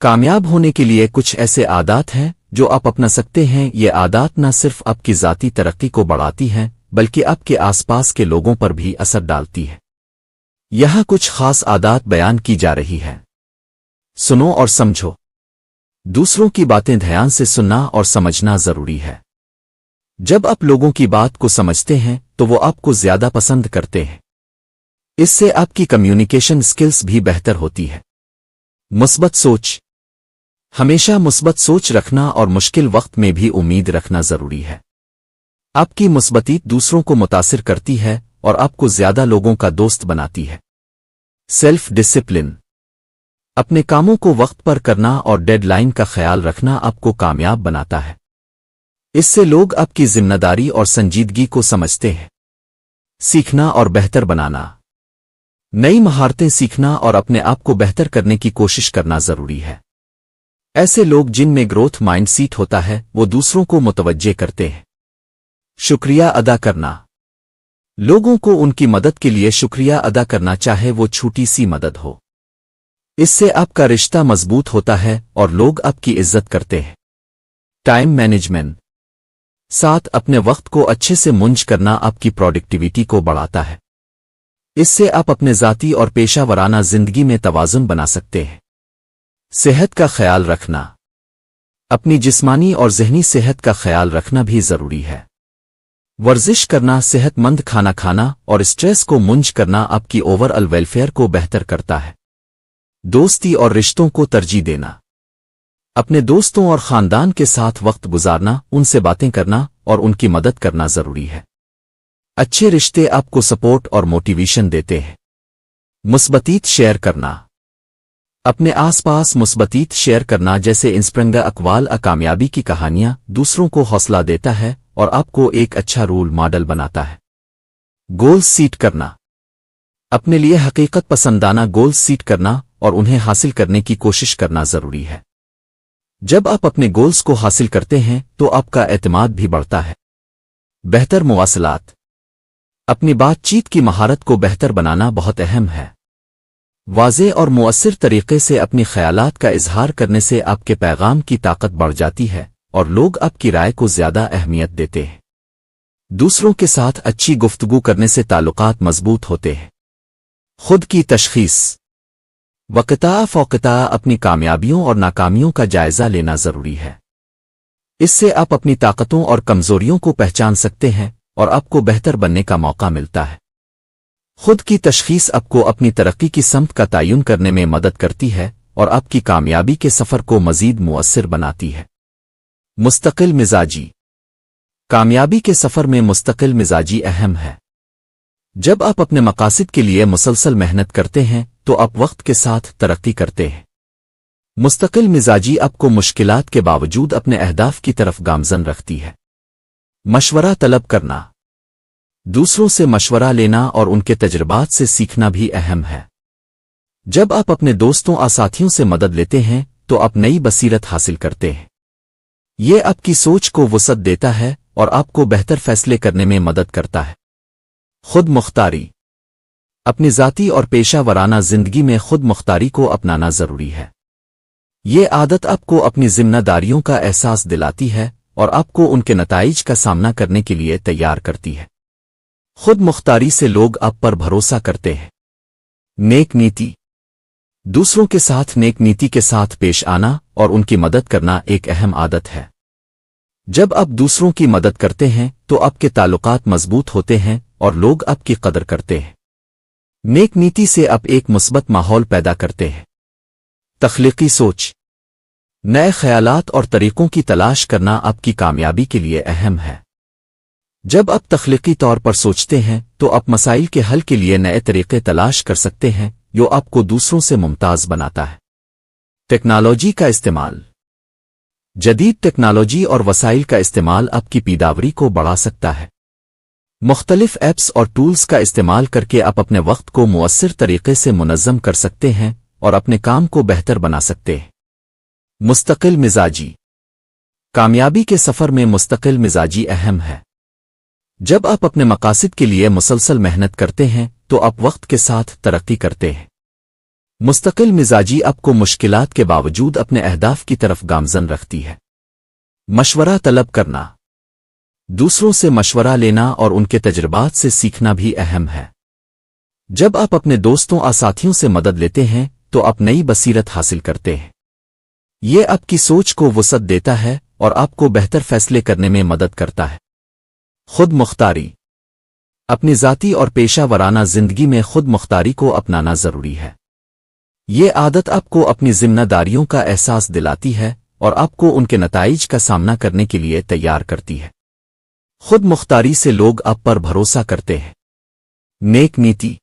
کامیاب ہونے کے لیے کچھ ایسے عادات ہیں جو آپ اپنا سکتے ہیں۔ یہ عادات نہ صرف آپ کی ذاتی ترقی کو بڑھاتی ہیں بلکہ آپ کے آس پاس کے لوگوں پر بھی اثر ڈالتی ہے۔ یہاں کچھ خاص عادات بیان کی جا رہی ہیں، سنو اور سمجھو۔ دوسروں کی باتیں دھیان سے سننا اور سمجھنا ضروری ہے۔ جب آپ لوگوں کی بات کو سمجھتے ہیں تو وہ آپ کو زیادہ پسند کرتے ہیں۔ اس سے آپ کی کمیونیکیشن سکلز بھی بہتر ہوتی ہے۔ مثبت سوچ، ہمیشہ مثبت سوچ رکھنا اور مشکل وقت میں بھی امید رکھنا ضروری ہے۔ آپ کی مثبتیت دوسروں کو متاثر کرتی ہے اور آپ کو زیادہ لوگوں کا دوست بناتی ہے۔ سیلف ڈسپلن، اپنے کاموں کو وقت پر کرنا اور ڈیڈ لائن کا خیال رکھنا آپ کو کامیاب بناتا ہے۔ اس سے لوگ آپ کی ذمہ داری اور سنجیدگی کو سمجھتے ہیں۔ سیکھنا اور بہتر بنانا، نئی مہارتیں سیکھنا اور اپنے آپ کو بہتر کرنے کی کوشش کرنا ضروری ہے۔ ایسے لوگ جن میں گروتھ مائنڈ سیٹ ہوتا ہے وہ دوسروں کو متوجہ کرتے ہیں۔ شکریہ ادا کرنا، لوگوں کو ان کی مدد کے لیے شکریہ ادا کرنا چاہے وہ چھوٹی سی مدد ہو۔ اس سے آپ کا رشتہ مضبوط ہوتا ہے اور لوگ آپ کی عزت کرتے ہیں۔ ٹائم مینجمنٹ، ساتھ اپنے وقت کو اچھے سے منج کرنا آپ کی پروڈکٹیویٹی کو بڑھاتا ہے۔ اس سے آپ اپنے ذاتی اور پیشہ ورانہ زندگی میں توازن بنا سکتے ہیں۔ صحت کا خیال رکھنا، اپنی جسمانی اور ذہنی صحت کا خیال رکھنا بھی ضروری ہے۔ ورزش کرنا، صحت مند کھانا کھانا اور اسٹریس کو منج کرنا آپ کی اوور آل ویلفیئر کو بہتر کرتا ہے۔ دوستی اور رشتوں کو ترجیح دینا، اپنے دوستوں اور خاندان کے ساتھ وقت گزارنا، ان سے باتیں کرنا اور ان کی مدد کرنا ضروری ہے۔ اچھے رشتے آپ کو سپورٹ اور موٹیویشن دیتے ہیں۔ مثبتیت شیئر کرنا، اپنے آس پاس مثبتیت شیئر کرنا جیسے انسپرنگ اقوال کامیابی کی کہانیاں دوسروں کو حوصلہ دیتا ہے اور آپ کو ایک اچھا رول ماڈل بناتا ہے۔ گولز سیٹ کرنا، اپنے لیے حقیقت پسندانہ گولز سیٹ کرنا اور انہیں حاصل کرنے کی کوشش کرنا ضروری ہے۔ جب آپ اپنے گولز کو حاصل کرتے ہیں تو آپ کا اعتماد بھی بڑھتا ہے۔ بہتر مواصلات، اپنی بات چیت کی مہارت کو بہتر بنانا بہت اہم ہے۔ واضح اور مؤثر طریقے سے اپنی خیالات کا اظہار کرنے سے آپ کے پیغام کی طاقت بڑھ جاتی ہے اور لوگ آپ کی رائے کو زیادہ اہمیت دیتے ہیں۔ دوسروں کے ساتھ اچھی گفتگو کرنے سے تعلقات مضبوط ہوتے ہیں۔ خود کی تشخیص، وقتاً فوقتاً اپنی کامیابیوں اور ناکامیوں کا جائزہ لینا ضروری ہے۔ اس سے آپ اپنی طاقتوں اور کمزوریوں کو پہچان سکتے ہیں اور آپ کو بہتر بننے کا موقع ملتا ہے۔ خود کی تشخیص آپ کو اپنی ترقی کی سمت کا تعین کرنے میں مدد کرتی ہے اور آپ کی کامیابی کے سفر کو مزید مؤثر بناتی ہے۔ مستقل مزاجی، کامیابی کے سفر میں مستقل مزاجی اہم ہے۔ جب آپ اپنے مقاصد کے لیے مسلسل محنت کرتے ہیں تو آپ وقت کے ساتھ ترقی کرتے ہیں۔ مستقل مزاجی آپ کو مشکلات کے باوجود اپنے اہداف کی طرف گامزن رکھتی ہے۔ مشورہ طلب کرنا، دوسروں سے مشورہ لینا اور ان کے تجربات سے سیکھنا بھی اہم ہے۔ جب آپ اپنے دوستوں اور ساتھیوں سے مدد لیتے ہیں تو آپ نئی بصیرت حاصل کرتے ہیں۔ یہ آپ کی سوچ کو وسعت دیتا ہے اور آپ کو بہتر فیصلے کرنے میں مدد کرتا ہے۔ خود مختاری، اپنی ذاتی اور پیشہ ورانہ زندگی میں خود مختاری کو اپنانا ضروری ہے۔ یہ عادت آپ کو اپنی ذمہ داریوں کا احساس دلاتی ہے اور آپ کو ان کے نتائج کا سامنا کرنے کے لیے تیار کرتی ہے۔ خود مختاری سے لوگ آپ پر بھروسہ کرتے ہیں۔ نیک نیتی، دوسروں کے ساتھ نیک نیتی کے ساتھ پیش آنا اور ان کی مدد کرنا ایک اہم عادت ہے۔ جب آپ دوسروں کی مدد کرتے ہیں تو آپ کے تعلقات مضبوط ہوتے ہیں اور لوگ آپ کی قدر کرتے ہیں۔ نیک نیتی سے آپ ایک مثبت ماحول پیدا کرتے ہیں۔ تخلیقی سوچ، نئے خیالات اور طریقوں کی تلاش کرنا آپ کی کامیابی کے لیے اہم ہے۔ جب آپ تخلیقی طور پر سوچتے ہیں تو آپ مسائل کے حل کے لیے نئے طریقے تلاش کر سکتے ہیں جو آپ کو دوسروں سے ممتاز بناتا ہے۔ ٹیکنالوجی کا استعمال، جدید ٹیکنالوجی اور وسائل کا استعمال آپ کی پیداواری کو بڑھا سکتا ہے۔ مختلف ایپس اور ٹولز کا استعمال کر کے آپ اپنے وقت کو مؤثر طریقے سے منظم کر سکتے ہیں اور اپنے کام کو بہتر بنا سکتے ہیں۔ مستقل مزاجی، کامیابی کے سفر میں مستقل مزاجی اہم ہے۔ جب آپ اپنے مقاصد کے لیے مسلسل محنت کرتے ہیں تو آپ وقت کے ساتھ ترقی کرتے ہیں۔ مستقل مزاجی آپ کو مشکلات کے باوجود اپنے اہداف کی طرف گامزن رکھتی ہے۔ مشورہ طلب کرنا، دوسروں سے مشورہ لینا اور ان کے تجربات سے سیکھنا بھی اہم ہے۔ جب آپ اپنے دوستوں اور ساتھیوں سے مدد لیتے ہیں تو آپ نئی بصیرت حاصل کرتے ہیں۔ یہ آپ کی سوچ کو وسعت دیتا ہے اور آپ کو بہتر فیصلے کرنے میں مدد کرتا ہے۔ خود مختاری، اپنی ذاتی اور پیشہ ورانہ زندگی میں خود مختاری کو اپنانا ضروری ہے۔ یہ عادت آپ کو اپنی ذمہ داریوں کا احساس دلاتی ہے اور آپ کو ان کے نتائج کا سامنا کرنے کے لیے تیار کرتی ہے۔ خود مختاری سے لوگ آپ پر بھروسہ کرتے ہیں۔ نیک نیتی،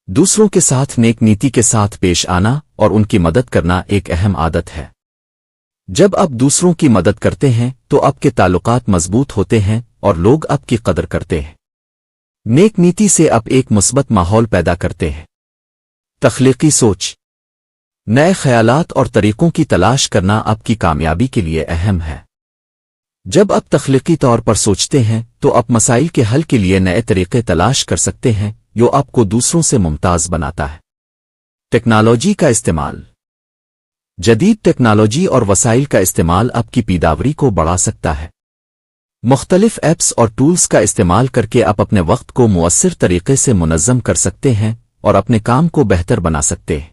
دوسروں کے ساتھ نیک نیتی کے ساتھ پیش آنا اور ان کی مدد کرنا ایک اہم عادت ہے۔ جب آپ دوسروں کی مدد کرتے ہیں تو آپ کے تعلقات مضبوط ہوتے ہیں اور لوگ آپ کی قدر کرتے ہیں۔ نیک نیتی سے آپ ایک مثبت ماحول پیدا کرتے ہیں۔ تخلیقی سوچ، نئے خیالات اور طریقوں کی تلاش کرنا آپ کی کامیابی کے لیے اہم ہے۔ جب آپ تخلیقی طور پر سوچتے ہیں تو آپ مسائل کے حل کے لیے نئے طریقے تلاش کر سکتے ہیں جو آپ کو دوسروں سے ممتاز بناتا ہے۔ ٹیکنالوجی کا استعمال، جدید ٹیکنالوجی اور وسائل کا استعمال آپ کی پیداواری کو بڑھا سکتا ہے۔ مختلف ایپس اور ٹولز کا استعمال کر کے آپ اپنے وقت کو مؤثر طریقے سے منظم کر سکتے ہیں اور اپنے کام کو بہتر بنا سکتے ہیں۔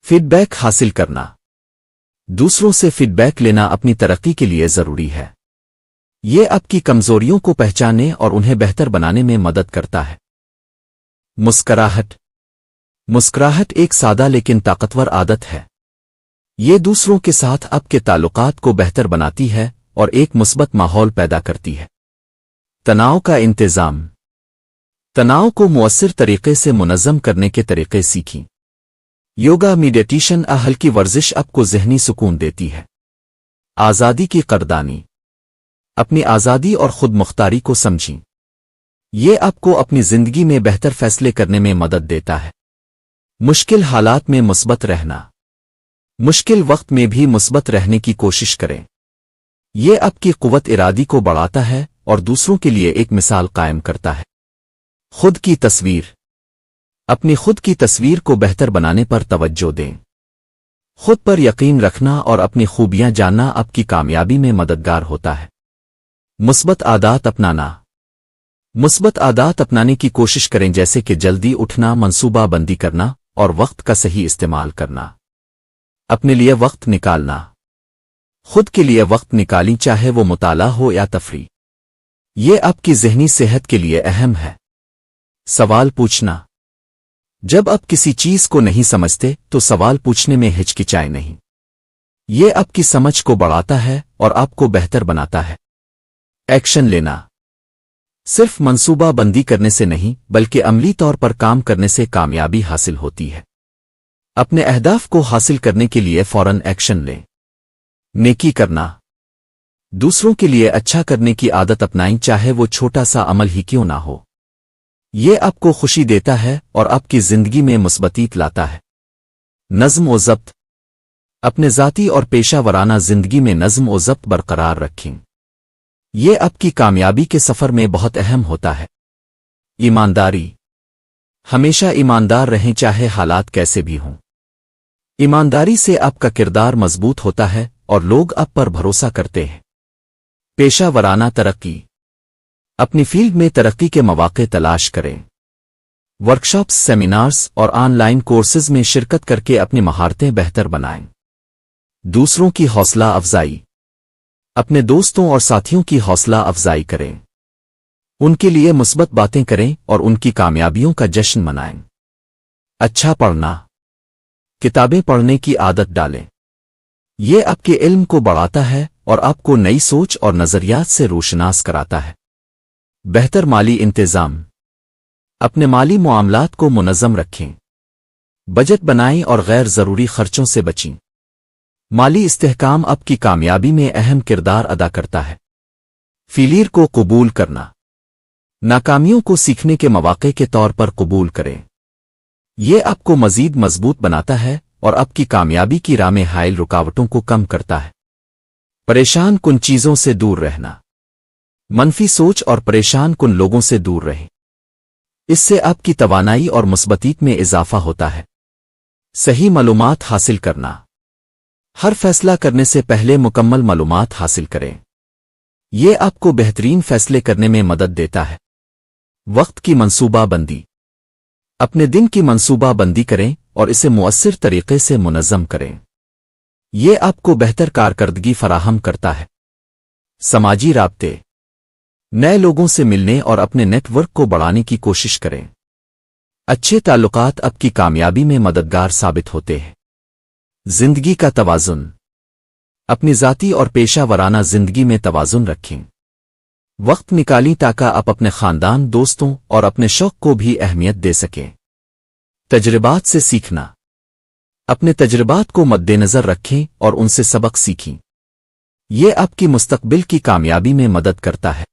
فیڈ بیک حاصل کرنا، دوسروں سے فیڈ بیک لینا اپنی ترقی کے لیے ضروری ہے۔ یہ آپ کی کمزوریوں کو پہچاننے اور انہیں بہتر بنانے میں مدد کرتا ہے۔ مسکراہٹ، مسکراہٹ ایک سادہ لیکن طاقتور عادت ہے۔ یہ دوسروں کے ساتھ آپ کے تعلقات کو بہتر بناتی ہے اور ایک مثبت ماحول پیدا کرتی ہے۔ تناؤ کا انتظام، تناؤ کو مؤثر طریقے سے منظم کرنے کے طریقے سیکھیں۔ یوگا، میڈیٹیشن اور ہلکی ورزش آپ کو ذہنی سکون دیتی ہے۔ آزادی کی قدردانی، اپنی آزادی اور خود مختاری کو سمجھیں۔ یہ آپ کو اپنی زندگی میں بہتر فیصلے کرنے میں مدد دیتا ہے۔ مشکل حالات میں مثبت رہنا، مشکل وقت میں بھی مثبت رہنے کی کوشش کریں۔ یہ آپ کی قوت ارادی کو بڑھاتا ہے اور دوسروں کے لیے ایک مثال قائم کرتا ہے۔ خود کی تصویر، اپنی خود کی تصویر کو بہتر بنانے پر توجہ دیں۔ خود پر یقین رکھنا اور اپنی خوبیاں جاننا آپ کی کامیابی میں مددگار ہوتا ہے۔ مثبت عادات اپنانا، مثبت عادات اپنانے کی کوشش کریں جیسے کہ جلدی اٹھنا، منصوبہ بندی کرنا اور وقت کا صحیح استعمال کرنا۔ اپنے لیے وقت نکالنا، خود کے لیے وقت نکالیں چاہے وہ مطالعہ ہو یا تفریح۔ یہ آپ کی ذہنی صحت کے لیے اہم ہے۔ سوال پوچھنا، جب آپ کسی چیز کو نہیں سمجھتے تو سوال پوچھنے میں ہچکچائیں نہیں۔ یہ آپ کی سمجھ کو بڑھاتا ہے اور آپ کو بہتر بناتا ہے۔ ایکشن لینا، صرف منصوبہ بندی کرنے سے نہیں بلکہ عملی طور پر کام کرنے سے کامیابی حاصل ہوتی ہے۔ اپنے اہداف کو حاصل کرنے کے لیے فوراً ایکشن لیں۔ نیکی کرنا، دوسروں کے لیے اچھا کرنے کی عادت اپنائیں چاہے وہ چھوٹا سا عمل ہی کیوں نہ ہو۔ یہ آپ کو خوشی دیتا ہے اور آپ کی زندگی میں مثبتیت لاتا ہے۔ نظم و ضبط، اپنے ذاتی اور پیشہ ورانہ زندگی میں نظم و ضبط برقرار رکھیں۔ یہ آپ کی کامیابی کے سفر میں بہت اہم ہوتا ہے۔ ایمانداری، ہمیشہ ایماندار رہیں چاہے حالات کیسے بھی ہوں۔ ایمانداری سے آپ کا کردار مضبوط ہوتا ہے اور لوگ آپ پر بھروسہ کرتے ہیں۔ پیشہ ورانہ ترقی، اپنی فیلڈ میں ترقی کے مواقع تلاش کریں۔ ورکشاپس، سیمینارز اور آن لائن کورسز میں شرکت کر کے اپنی مہارتیں بہتر بنائیں۔ دوسروں کی حوصلہ افزائی، اپنے دوستوں اور ساتھیوں کی حوصلہ افزائی کریں۔ ان کے لیے مثبت باتیں کریں اور ان کی کامیابیوں کا جشن منائیں۔ اچھا پڑھنا، کتابیں پڑھنے کی عادت ڈالیں۔ یہ آپ کے علم کو بڑھاتا ہے اور آپ کو نئی سوچ اور نظریات سے روشناس کراتا ہے۔ بہتر مالی انتظام، اپنے مالی معاملات کو منظم رکھیں۔ بجٹ بنائیں اور غیر ضروری خرچوں سے بچیں۔ مالی استحکام آپ کی کامیابی میں اہم کردار ادا کرتا ہے۔ فیلئر کو قبول کرنا، ناکامیوں کو سیکھنے کے مواقع کے طور پر قبول کریں۔ یہ آپ کو مزید مضبوط بناتا ہے اور آپ کی کامیابی کی راہ میں حائل رکاوٹوں کو کم کرتا ہے۔ پریشان کن چیزوں سے دور رہنا، منفی سوچ اور پریشان کن لوگوں سے دور رہیں۔ اس سے آپ کی توانائی اور مثبتیت میں اضافہ ہوتا ہے۔ صحیح معلومات حاصل کرنا۔ ہر فیصلہ کرنے سے پہلے مکمل معلومات حاصل کریں۔ یہ آپ کو بہترین فیصلے کرنے میں مدد دیتا ہے۔ وقت کی منصوبہ بندی۔ اپنے دن کی منصوبہ بندی کریں اور اسے مؤثر طریقے سے منظم کریں۔ یہ آپ کو بہتر کارکردگی فراہم کرتا ہے۔ سماجی رابطے۔ نئے لوگوں سے ملنے اور اپنے نیٹ ورک کو بڑھانے کی کوشش کریں۔ اچھے تعلقات آپ کی کامیابی میں مددگار ثابت ہوتے ہیں۔ زندگی کا توازن۔ اپنی ذاتی اور پیشہ ورانہ زندگی میں توازن رکھیں۔ وقت نکالیں تاکہ آپ اپنے خاندان، دوستوں اور اپنے شوق کو بھی اہمیت دے سکیں۔ تجربات سے سیکھنا۔ اپنے تجربات کو مد نظر رکھیں اور ان سے سبق سیکھیں۔ یہ آپ کی مستقبل کی کامیابی میں مدد کرتا ہے۔